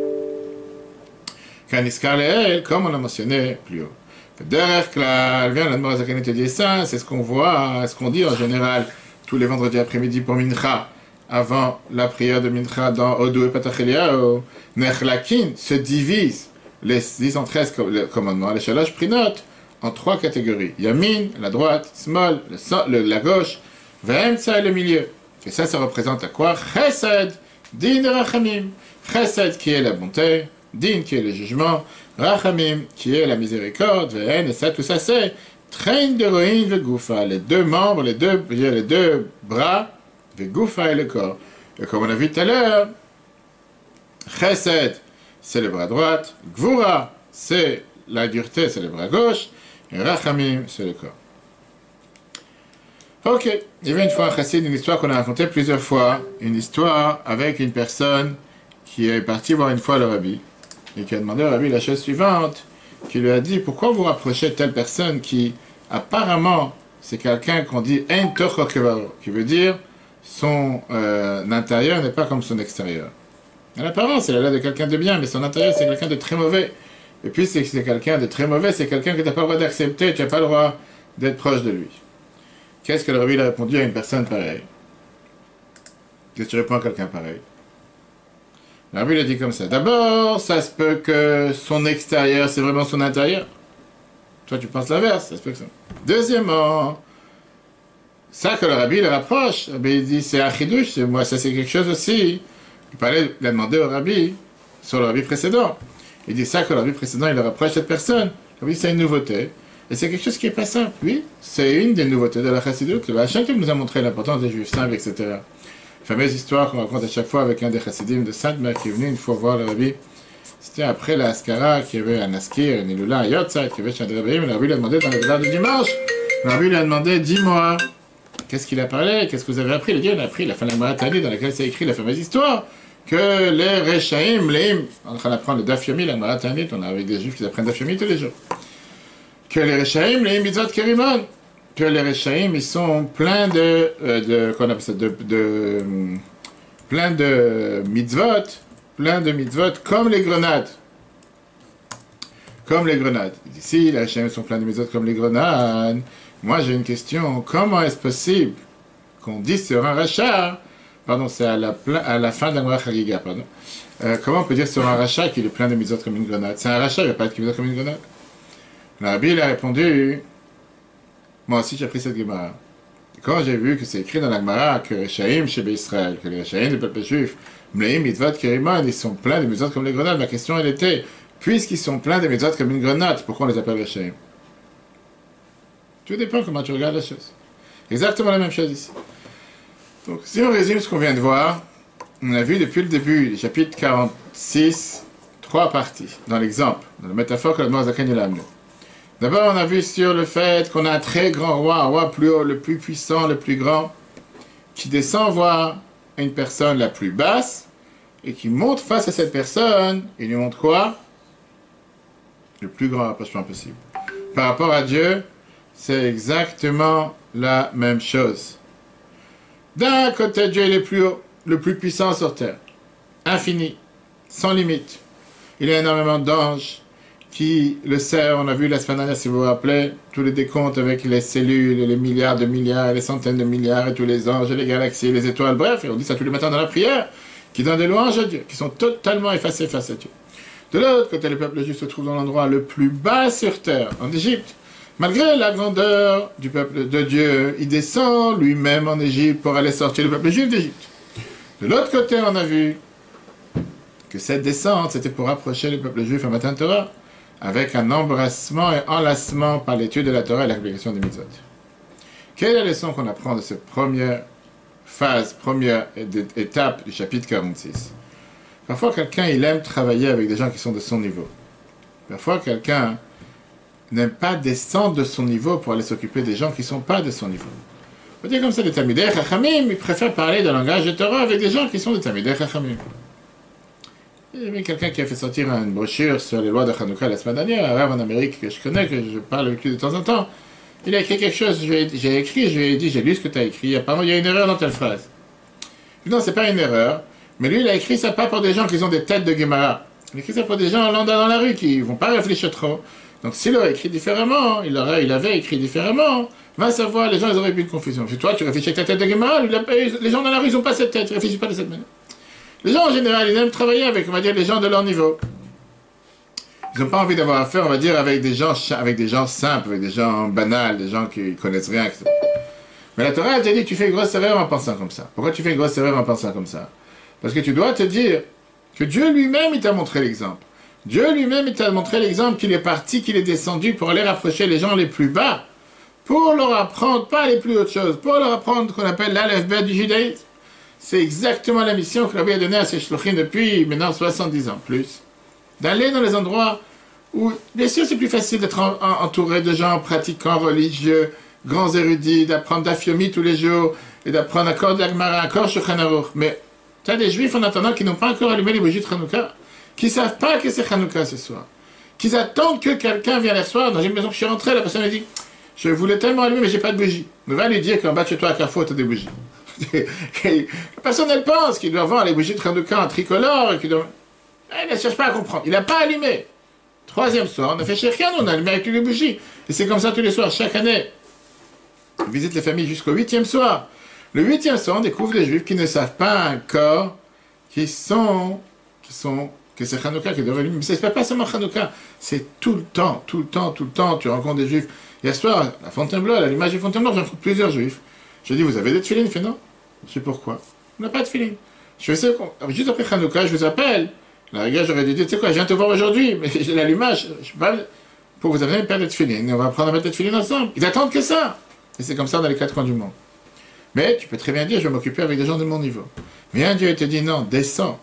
Kaniskar leel, comme on l'a mentionné plus haut. Derrière Klal, vient l'Admor Zaken te dit ça, c'est ce qu'on voit, ce qu'on dit en général tous les vendredis après-midi pour Mincha, avant la prière de Mincha dans Odou et Patacheliao. Nechlakin se divise les 613 commandements, les Shalosh Prinot, en 3 catégories. Yamin, la droite, Smol, la gauche, Vemtsa et le milieu. Et ça représente à quoi? Chesed, Din et Rachamim. Chesed qui est la bonté, Din qui est le jugement, Rachamim qui est la miséricorde, Ve'en, et ça, tout ça c'est Train de Rohin ve Goufa, les deux membres, les deux bras, ve Goufa et le corps. Et comme on a vu tout à l'heure, Chesed c'est le bras droit, Gvura c'est la dureté, c'est le bras gauche, et Rachamim c'est le corps. Ok, il y avait une fois un chassid, une histoire qu'on a racontée plusieurs fois, une histoire avec une personne qui est partie voir une fois le rabbi, et qui a demandé au rabbi la chose suivante, qui lui a dit, pourquoi vous rapprochez de telle personne qui, apparemment, c'est quelqu'un qu'on dit ein tocho kevaro, qui veut dire son intérieur n'est pas comme son extérieur. En apparence, il a l'air de quelqu'un de bien, mais son intérieur, c'est quelqu'un de très mauvais. Et puis, c'est quelqu'un de très mauvais, c'est quelqu'un que tu n'as pas le droit d'accepter, tu n'as pas le droit d'être proche de lui. Qu'est-ce que le rabbi a répondu à une personne pareille? Qu'est-ce que tu réponds à quelqu'un pareil? Le rabbi a dit comme ça. D'abord, ça se peut que son extérieur, c'est vraiment son intérieur. Toi, tu penses l'inverse, ça se peut que ça. Deuxièmement, ça que le rabbi le rapproche, il dit c'est un chidouche, moi, ça c'est quelque chose aussi. Il a demandé au rabbi, sur le rabbi précédent. Il dit ça que le rabbi précédent, il le rapproche cette personne. Le rabbi, c'est une nouveauté. Et c'est quelque chose qui est pas simple. Oui, c'est une des nouveautés de la chassidoute. Le Hachem nous a montré l'importance des juifs simples, etc. La fameuse histoire qu'on raconte à chaque fois avec un des chassidim de Sainte-Mère qui est venu une fois voir le rabbi. C'était après la Askara, qui avait un Askir, un Iloula, un Yotzat, qui avait chez le rabbi. Le rabbi lui a demandé dans le Bédard du dimanche. Le rabbi lui a demandé, dis-moi, qu'est-ce qu'il a parlé? Qu'est-ce que vous avez appris? Il a dit, on a appris la fin de la Maratani, dans laquelle c'est écrit la fameuse histoire, que les Rechaim, on est en train d'apprendre le Daf Yomi, la Maratani, on a avec des juifs qui apprennent Daf Yomi tous les jours. Que les Rechaim, les mitzvot kerimon, que les Rechaim, ils sont pleins qu'on appelle ça, plein de mitzvot, comme les grenades. Comme les grenades. Ici, les Rechaim sont pleins de mitzvot comme les grenades. Moi, j'ai une question. Comment est-ce possible qu'on dise sur un rachat, pardon, c'est à la fin de la Gemara Chagiga, pardon. Comment on peut dire sur un rachat qu'il est plein de mitzvot comme une grenade? C'est un rachat, il ne va pas être mitzvot comme une grenade. Le rabbi a répondu, moi aussi j'ai appris cette Gemara. Quand j'ai vu que c'est écrit dans la Gemara que les Rechaim chez Israël, que les Rechaim du peuple juif, Mleim mitzvot kerimon, ils sont pleins de mitzvot comme les grenades, ma question elle était, puisqu'ils sont pleins de mitzvot comme une grenade, pourquoi on les appelle Rechaim? Tout dépend comment tu regardes la chose. Exactement la même chose ici. Donc si on résume ce qu'on vient de voir, on a vu depuis le début, chapitre 46, 3 parties, dans l'exemple, dans la métaphore que le Zaken a amené. D'abord, on a vu sur le fait qu'on a un très grand roi, un roi plus haut, le plus puissant, le plus grand, qui descend voir une personne la plus basse et qui monte face à cette personne, il lui montre quoi? Le plus grand rapprochement possible. Par rapport à Dieu, c'est exactement la même chose. D'un côté, Dieu est le plus haut, le plus puissant sur terre, infini, sans limite. Il y a énormément d'anges qui le servent. On a vu la semaine dernière, si vous vous rappelez, tous les décomptes avec les cellules, et les milliards de milliards, et les centaines de milliards, et tous les anges, et les galaxies, et les étoiles, bref, et on dit ça tous les matins dans la prière, qui donnent des louanges à Dieu, qui sont totalement effacés face à Dieu. De l'autre côté, le peuple juif se trouve dans l'endroit le plus bas sur terre, en Égypte. Malgré la grandeur du peuple de Dieu, il descend lui-même en Égypte pour aller sortir le peuple juif d'Égypte. De l'autre côté, on a vu que cette descente, c'était pour rapprocher le peuple juif à Matan Torah, avec un embrassement et enlacement par l'étude de la Torah et l'application des mitzvot. Quelle est la leçon qu'on apprend de cette première phase, première étape du chapitre 46? Parfois, quelqu'un, il aime travailler avec des gens qui sont de son niveau. Parfois, quelqu'un n'aime pas descendre de son niveau pour aller s'occuper des gens qui ne sont pas de son niveau. On peut dire comme ça, les Talmidei Chachamim, ils préfèrent parler de langage de Torah avec des gens qui sont des Talmidei Chachamim. Il y avait quelqu'un qui a fait sortir une brochure sur les lois de Hanouka la semaine dernière, un rêve en Amérique que je connais, que je parle avec lui de temps en temps. Il a écrit quelque chose, j'ai écrit, je lui ai dit, j'ai lu ce que tu as écrit, apparemment il y a une erreur dans telle phrase. Non, c'est pas une erreur, mais lui il a écrit ça pas pour des gens qui ont des têtes de Gemara. Il a écrit ça pour des gens lambda dans la rue qui ne vont pas réfléchir trop. Donc s'il aurait écrit différemment, il avait écrit différemment, va savoir, les gens ils auraient eu une confusion. Si toi tu réfléchis avec ta tête de Gemara, les gens dans la rue ils n'ont pas cette tête, ils ne réfléchissent pas de cette manière. Les gens en général, ils aiment travailler avec, on va dire, les gens de leur niveau. Ils n'ont pas envie d'avoir affaire, on va dire, avec des gens simples, avec des gens banals, des gens qui ne connaissent rien. Etc. Mais la Torah, elle t'a dit, tu fais une grosse erreur en pensant comme ça. Pourquoi tu fais une grosse erreur en pensant comme ça? Parce que tu dois te dire que Dieu lui-même, il t'a montré l'exemple. Dieu lui-même, il t'a montré l'exemple qu'il est parti, qu'il est descendu pour aller rapprocher les gens les plus bas, pour leur apprendre, pas les plus hautes choses, pour leur apprendre ce qu'on appelle l'Aleph-Bet du judaïsme. C'est exactement la mission que Rabbi a donnée à ses shluchim depuis maintenant 70 ans, plus. D'aller dans les endroits où, bien sûr, c'est plus facile d'être entouré de gens pratiquants, religieux, grands érudits, d'apprendre d'Afyomi tous les jours, et d'apprendre encore d'Agmara, encore Shulchan Aruch. Mais tu as des juifs en attendant qui n'ont pas encore allumé les bougies de Hanouka, qui ne savent pas que c'est Hanouka ce soir, qui attendent que quelqu'un vienne les soir. Dans une maison que je suis rentré, la personne m'a dit, je voulais tellement allumer, mais j'ai pas de bougies. On va lui dire qu'en bas de chez toi à Carrefour, tu as des bougies. Personne ne pense qu'il doit voir les bougies de Hanouka en tricolore. Il ne cherche pas à comprendre. Il n'a pas allumé. Troisième soir, on a fait chez rien, on a allumé avec toutes les bougies. Et c'est comme ça tous les soirs, chaque année. On visite les familles jusqu'au 8e soir. Le 8e soir, on découvre les juifs qui ne savent pas encore que c'est Hanouka qui doit allumer. Mais c'est pas seulement Hanouka, c'est tout le temps, tu rencontres des juifs. Hier soir, à Fontainebleau, à l'allumage de Fontainebleau, j'ai rencontré plusieurs juifs. J'ai dit, vous avez des tefilines? Il fait non. Je sais pourquoi. On n'a pas de tefilines. Je fais juste après Hanouka, je vous appelle. La rigueur, j'aurais dit, tu sais quoi, je viens te voir aujourd'hui, mais j'ai l'allumage. Je parle pour vous amener une paire de tefilines. On va prendre un paire de tefilines ensemble. Ils attendent que ça. Et c'est comme ça dans les quatre coins du monde. Mais tu peux très bien dire, je vais m'occuper avec des gens de mon niveau. Mais un Dieu te dit, non, descends.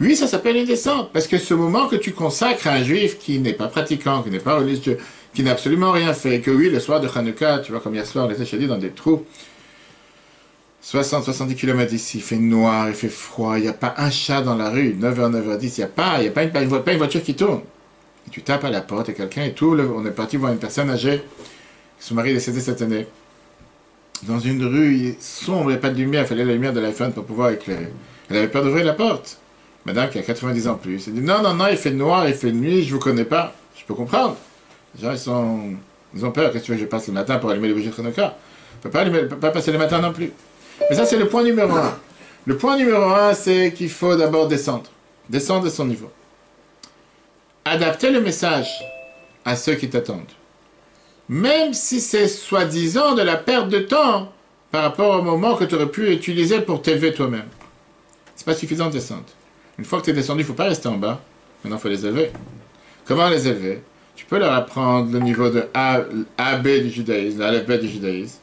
Oui, ça s'appelle une descente. Parce que ce moment que tu consacres à un juif qui n'est pas pratiquant, qui n'est pas religieux, qui n'a absolument rien fait, que oui, le soir de Hanouka, tu vois, comme hier soir, on était chez lui dans des trous, 60-70 km d'ici, il fait noir, il fait froid, il n'y a pas un chat dans la rue, 9h, 9h10, il n'y a pas une voiture qui tourne. Et tu tapes à la porte et quelqu'un et tout, on est parti voir une personne âgée, son mari est décédé cette année, dans une rue sombre, il n'y a pas de lumière, il fallait la lumière de l'iPhone pour pouvoir éclairer. Elle avait peur d'ouvrir la porte. Madame qui a 90 ans plus, elle dit non, il fait noir, il fait nuit, je ne vous connais pas. Je peux comprendre. Les gens, ils ont peur, qu'est-ce que tu veux que je passe le matin pour allumer les bougies de Hanouka? Je ne peux pas passer le matin non plus. Mais ça, c'est le point numéro 1. Le point numéro 1, c'est qu'il faut d'abord descendre. Descendre de son niveau. Adapter le message à ceux qui t'attendent. Même si c'est soi-disant de la perte de temps par rapport au moment que tu aurais pu utiliser pour t'élever toi-même. C'est pas suffisant de descendre. Une fois que tu es descendu, il ne faut pas rester en bas. Maintenant, il faut les élever. Comment les élever? Tu peux leur apprendre le niveau de AB du judaïsme, l'Aleph-B du judaïsme.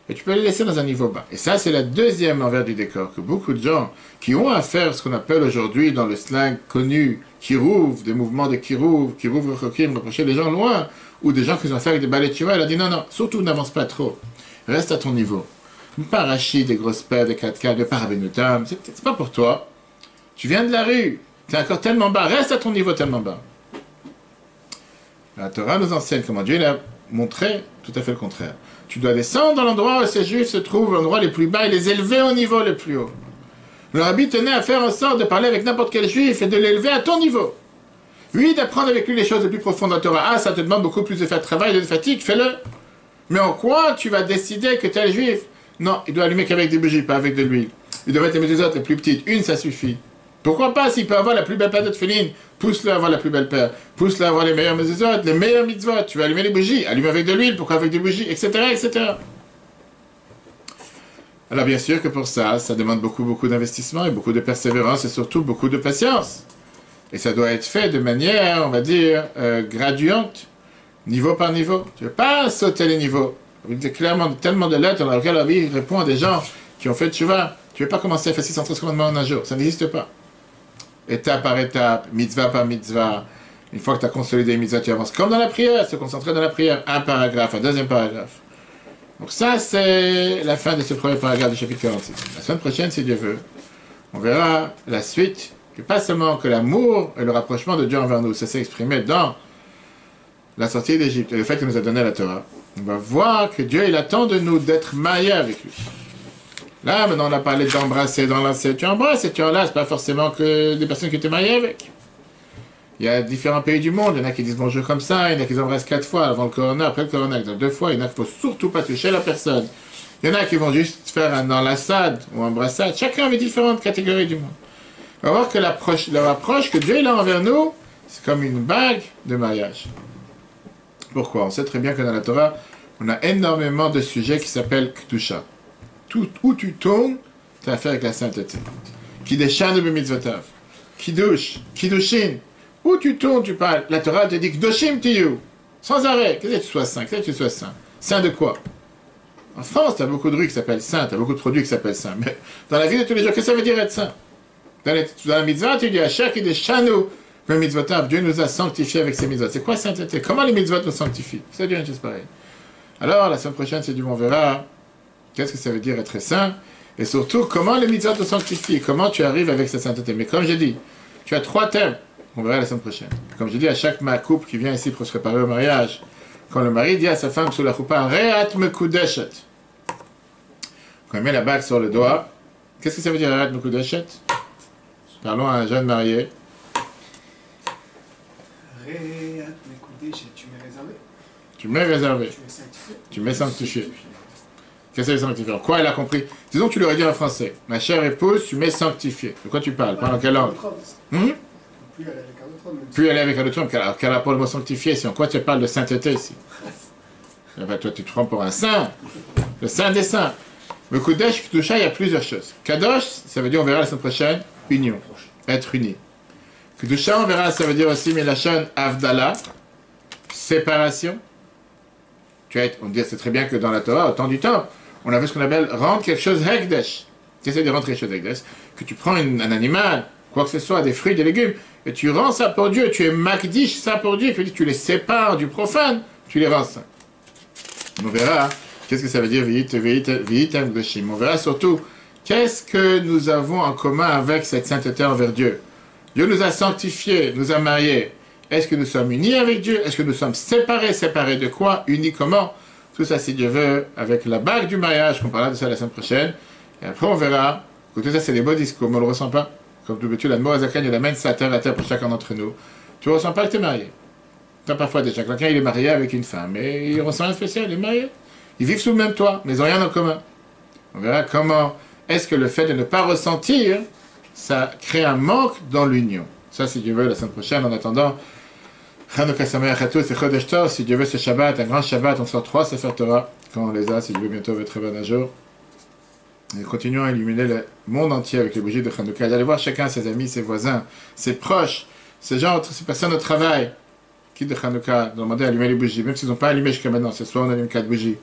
Et tu peux les laisser dans un niveau bas. Et ça, c'est la deuxième envers du décor, que beaucoup de gens qui ont à faire ce qu'on appelle aujourd'hui, dans le slang connu, kirouv, des mouvements de kirouv, reprocher les gens loin, ou des gens qui ont fait avec des balais tu vois, elle a dit non, non, surtout n'avance pas trop. Reste à ton niveau. Pas Rachid, des grosses paires, des 4x4, de Parabénotam, c'est pas pour toi. Tu viens de la rue, tu es encore tellement bas, reste à ton niveau tellement bas. La Torah nous enseigne comment Dieu l'a montré tout à fait le contraire. Tu dois descendre dans l'endroit où ces juifs se trouvent, l'endroit les plus bas, et les élever au niveau le plus haut. Le rabbi tenait à faire en sorte de parler avec n'importe quel juif et de l'élever à ton niveau. Oui, d'apprendre avec lui les choses les plus profondes de la Torah. Ah, ça te demande beaucoup plus de travail, de fatigue, fais-le. Mais en quoi tu vas décider que tel juif? Non, il doit allumer qu'avec des bougies, pas avec de l'huile. Il doit mettre les autres les plus petites. Une, ça suffit. Pourquoi pas, s'il peut avoir la plus belle paire de tefillin, pousse-le à avoir la plus belle paire. Pousse-le à avoir les meilleures mezuzot, les meilleures mitzvot. Tu vas allumer les bougies, allume avec de l'huile, pourquoi avec des bougies, etc., etc. Alors bien sûr que pour ça, ça demande beaucoup d'investissement et beaucoup de persévérance et surtout beaucoup de patience. Et ça doit être fait de manière, on va dire, graduante, niveau par niveau. Tu ne veux pas sauter les niveaux. Il y a clairement tellement de lettres dans lesquelles il répond à des gens qui ont fait tchouva. Tu ne veux pas commencer à faire 613 commandements en un jour. Ça n'existe pas. Étape par étape, mitzvah par mitzvah. Une fois que tu as consolidé les mitzvahs, tu avances comme dans la prière, se concentrer dans la prière. Un paragraphe, un deuxième paragraphe. Donc ça, c'est la fin de ce premier paragraphe du chapitre 46. La semaine prochaine, si Dieu veut, on verra la suite. Et pas seulement que l'amour et le rapprochement de Dieu envers nous, ça s'est exprimé dans la sortie d'Égypte et le fait qu'il nous a donné la Torah. On va voir que Dieu, il attend de nous d'être mariés avec lui. Là, maintenant, on a parlé d'embrasser, d'enlacer. Tu embrasses et tu enlaces, pas forcément que des personnes que tu es marié avec. Il y a différents pays du monde, il y en a qui disent bonjour comme ça, il y en a qui embrassent 4 fois avant le corona, après le corona, 2 fois, il y en a qui ne faut surtout pas toucher la personne. Il y en a qui vont juste faire un enlaçade ou un embrassade. Chacun avait différentes catégories du monde. On va voir que l'approche que Dieu a envers nous, c'est comme une bague de mariage. Pourquoi? On sait très bien que dans la Torah, on a énormément de sujets qui s'appellent Kedusha. Tout où tu tournes, tu as affaire avec la sainteté. Kideshan de mitzvotav. Kiddush, Kiddushin. Où tu tournes, tu parles. La Torah te dit Kedoshim tiyu. Sans arrêt. Qu'est-ce que tu sois saint? Qu'est-ce que tu sois saint? Saint de quoi? En France, tu as beaucoup de rues qui s'appellent saint, tu as beaucoup de produits qui s'appellent saint. Mais dans la vie de tous les jours, qu'est-ce que ça veut dire être saint? Dans la mitzvah, tu dis à chaque Kideshanu, le mitzvotav, Dieu nous a sanctifiés avec ses mitzvot. C'est quoi sainteté? Comment les mitzvot nous sanctifient? Ça dit une chose pareille. Alors, la semaine prochaine, c'est du bon, on verra qu'est-ce que ça veut dire être saint, et surtout, comment les mitzvot nous sanctifient, comment tu arrives avec cette sainteté. Mais comme j'ai dit, tu as 3 thèmes, on verra la semaine prochaine. Comme je dis à chaque couple qui vient ici pour se préparer au mariage, quand le mari dit à sa femme sous la choupa, Re'at mekudeshet, quand il met la bague sur le doigt, qu'est-ce que ça veut dire Re'at mekudeshet? Parlons à un jeune marié. Re'at mekudeshet, tu m'es réservé. Tu m'es réservé. Tu m'es sanctifié. Tu m'es sanctifié. Qu'est-ce que c'est sanctifié? Quoi elle a compris? Disons que tu lui aurais dit en français. Ma chère épouse, tu m'es sanctifié. De quoi tu parles? Parle en quelle langue? Puis aller avec un autre homme. Puis aller avec un autre homme. Quel rapport le mot sanctifié? Si en quoi tu parles de sainteté ici? Ben, toi, tu te prends pour un saint. Le saint des saints. Le Kodesh, Kedusha, il y a plusieurs choses. Kadosh, ça veut dire, on verra la semaine prochaine, union. Être uni. Kedusha, on verra, ça veut dire aussi, Milachon, Avdala, séparation. On dit, c'est très bien que dans la Torah, au temps du temps, on avait ce qu'on appelle rendre quelque chose Hekdesh. Qu'est-ce que de rendre quelque chose Hekdesh? Que tu prends un animal, quoi que ce soit, des fruits, des légumes, et tu rends ça pour Dieu, tu es Makdish ça pour Dieu, et tu les sépares du profane, tu les rends ça. On verra, qu'est-ce que ça veut dire Vi'item Gdoshim. On verra surtout, qu'est-ce que nous avons en commun avec cette sainteté envers Dieu? Dieu nous a sanctifiés, nous a mariés. Est-ce que nous sommes unis avec Dieu? Est-ce que nous sommes séparés? Séparés de quoi? Unis comment? Tout ça, si Dieu veut, avec la bague du mariage, qu'on parlera de ça la semaine prochaine. Et après, on verra. Écoutez, ça, c'est des beaux discours, mais on ne le ressent pas. Comme tu l'as de Moazakan, il amène ça à terre pour chacun d'entre nous. Tu ne ressens pas que tu es marié. Tu as parfois déjà quelqu'un, il est marié avec une femme, mais il ressent rien de spécial, il est marié. Ils vivent sous le même toit, mais ils n'ont rien en commun. On verra comment est-ce que le fait de ne pas ressentir, ça crée un manque dans l'union. Ça, si Dieu veut, la semaine prochaine. En attendant, Chanukah Sameach à tous et Chodesh Tov, si Dieu veut, ce Shabbat, un grand Shabbat, on sort 3 Sefer Torah, quand on les a, si Dieu veut, bientôt, va être très bon un jour. Et continuons à illuminer le monde entier avec les bougies de Chanukah. D'aller voir chacun, ses amis, ses voisins, ses proches, ces gens, ces personnes au travail, qui de Chanukah, demander à allumer les bougies, même s'ils n'ont pas allumé jusqu'à maintenant. Ce soir, on allume 4 bougies,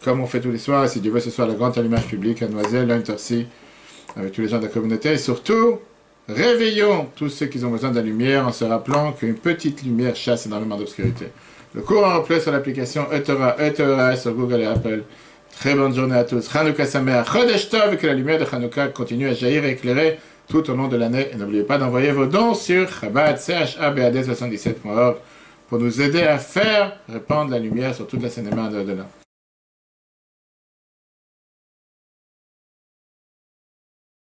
comme on fait tous les soirs, si Dieu veut, ce soir, la grande allumage publique à Noiselle, à Torsi, avec tous les gens de la communauté, et surtout, réveillons tous ceux qui ont besoin de la lumière en se rappelant qu'une petite lumière chasse énormément d'obscurité. Le cours en replay sur l'application eTorah sur Google et Apple. Très bonne journée à tous. Chanukah Sameach, Chodesh Tov, et que la lumière de Chanukah continue à jaillir et éclairer tout au long de l'année. Et n'oubliez pas d'envoyer vos dons sur Chabad, CHABAD77.org pour nous aider à faire répandre la lumière sur toute la cinéma de là.